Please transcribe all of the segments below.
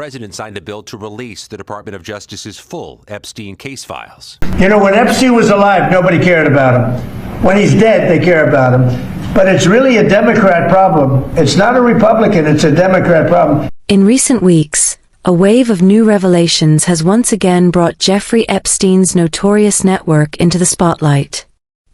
The president signed a bill to release the Department of Justice's full Epstein case files. You know, when Epstein was alive, nobody cared about him. When he's dead, they care about him. But it's really a Democrat problem. It's not a Republican, it's a Democrat problem. In recent weeks, a wave of new revelations has once again brought Jeffrey Epstein's notorious network into the spotlight.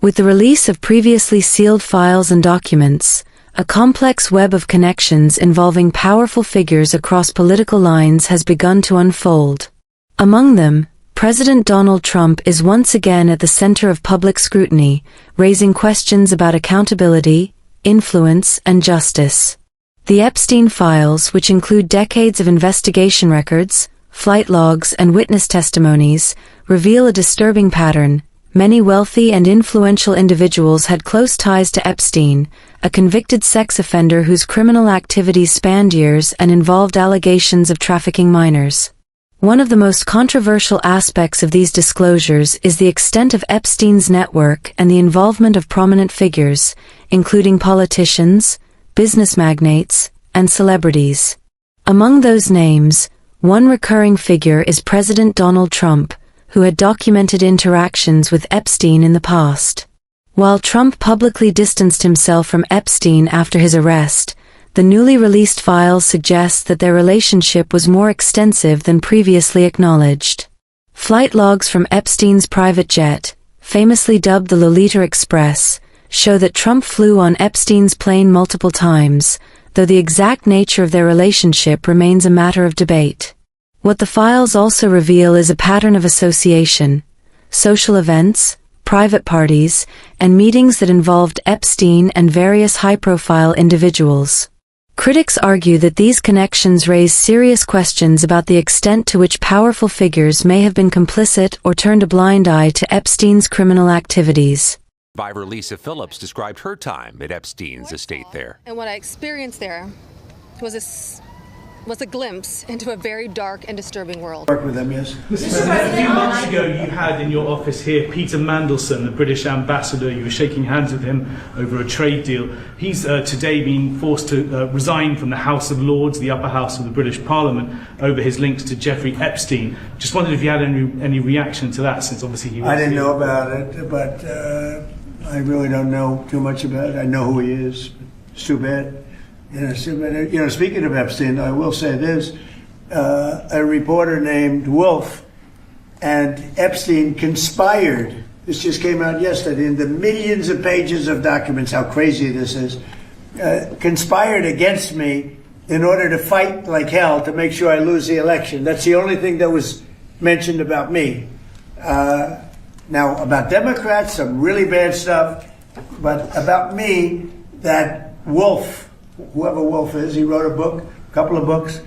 With the release of previously sealed files and documents, a complex web of connections involving powerful figures across political lines has begun to unfold. Among them, President Donald Trump is once again at the center of public scrutiny, raising questions about accountability, influence, and justice. The Epstein files, which include decades of investigation records, flight logs, and witness testimonies, reveal a disturbing pattern. Many wealthy and influential individuals had close ties to Epstein, a convicted sex offender whose criminal activities spanned years and involved allegations of trafficking minors. One of the most controversial aspects of these disclosures is the extent of Epstein's network and the involvement of prominent figures, including politicians, business magnates, and celebrities. Among those names, one recurring figure is President Donald Trump, who had documented interactions with Epstein in the past. While Trump publicly distanced himself from Epstein after his arrest, the newly released files suggest that their relationship was more extensive than previously acknowledged. Flight logs from Epstein's private jet, famously dubbed the Lolita Express, show that Trump flew on Epstein's plane multiple times, though the exact nature of their relationship remains a matter of debate. What the files also reveal is a pattern of association, social events, private parties, and meetings that involved Epstein and various high-profile individuals. Critics argue that these connections raise serious questions about the extent to which powerful figures may have been complicit or turned a blind eye to Epstein's criminal activities. Survivor Lisa Phillips described her time at Epstein's estate there. And what I experienced there was a glimpse into a very dark and disturbing world. Work with them, yes. A few months ago, you had in your office here Peter Mandelson, the British ambassador. You were shaking hands with him over a trade deal. He's today been forced to resign from the House of Lords, the upper house of the British Parliament, over his links to Jeffrey Epstein. Just wondered if you had any reaction to that, since obviously he was... I didn't know about it, but I really don't know too much about it. I know who he is. It's too bad. Speaking of Epstein, I will say this. A reporter named Wolf and Epstein conspired. This just came out yesterday in the millions of pages of documents, how crazy this is. Conspired against me in order to fight like hell to make sure I lose the election. That's the only thing that was mentioned about me. Now, about Democrats, some really bad stuff. But about me, that Wolf, whoever Wolf is, he wrote a couple of books,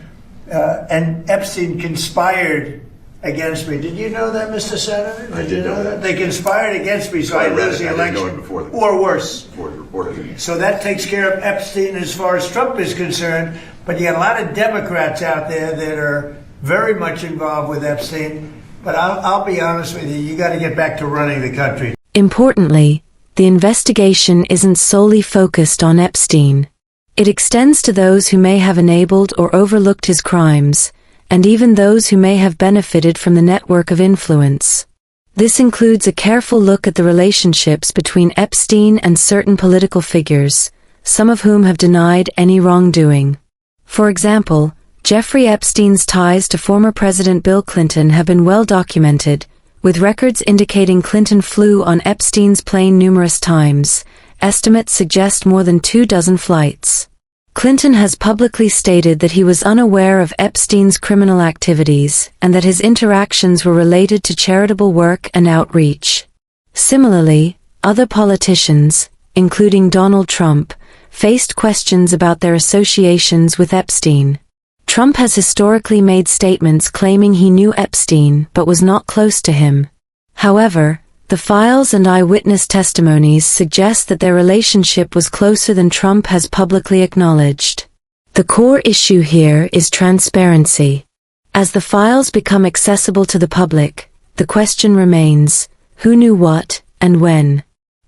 and Epstein conspired against me. Did you know that, Mr. Senator? I did know that. They conspired against me, so I lose the election. Or worse. Before the reported. So that takes care of Epstein as far as Trump is concerned, but you got a lot of Democrats out there that are very much involved with Epstein. But I'll be honest with you, you got to get back to running the country. Importantly, the investigation isn't solely focused on Epstein. It extends to those who may have enabled or overlooked his crimes, and even those who may have benefited from the network of influence. This includes a careful look at the relationships between Epstein and certain political figures, some of whom have denied any wrongdoing. For example, Jeffrey Epstein's ties to former President Bill Clinton have been well documented, with records indicating Clinton flew on Epstein's plane numerous times. Estimates suggest more than 24 flights. Clinton has publicly stated that he was unaware of Epstein's criminal activities and that his interactions were related to charitable work and outreach. Similarly, other politicians, including Donald Trump, faced questions about their associations with Epstein. Trump has historically made statements claiming he knew Epstein but was not close to him. However, the files and eyewitness testimonies suggest that their relationship was closer than Trump has publicly acknowledged. The core issue here is transparency. As the files become accessible to the public, the question remains, who knew what, and when?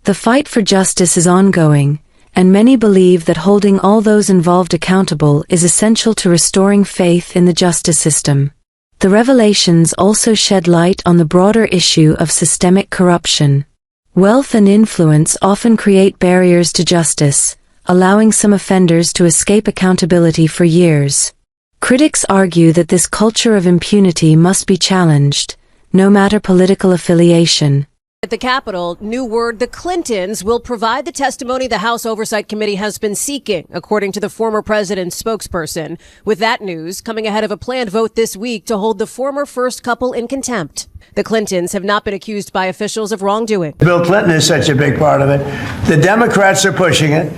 The fight for justice is ongoing, and many believe that holding all those involved accountable is essential to restoring faith in the justice system. The revelations also shed light on the broader issue of systemic corruption. Wealth and influence often create barriers to justice, allowing some offenders to escape accountability for years. Critics argue that this culture of impunity must be challenged, no matter political affiliation. At the Capitol, new word: the Clintons will provide the testimony the House Oversight Committee has been seeking, according to the former president's spokesperson. With that news coming ahead of a planned vote this week to hold the former first couple in contempt. The Clintons have not been accused by officials of wrongdoing. Bill Clinton is such a big part of it. The Democrats are pushing it.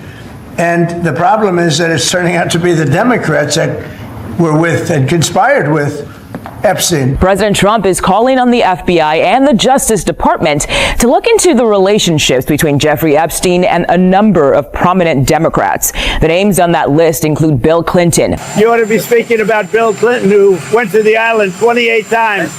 And the problem is that it's turning out to be the Democrats that were with and conspired with Epstein. President Trump is calling on the FBI and the Justice Department to look into the relationships between Jeffrey Epstein and a number of prominent Democrats. The names on that list include Bill Clinton. You ought to be speaking about Bill Clinton, who went to the island 28 times.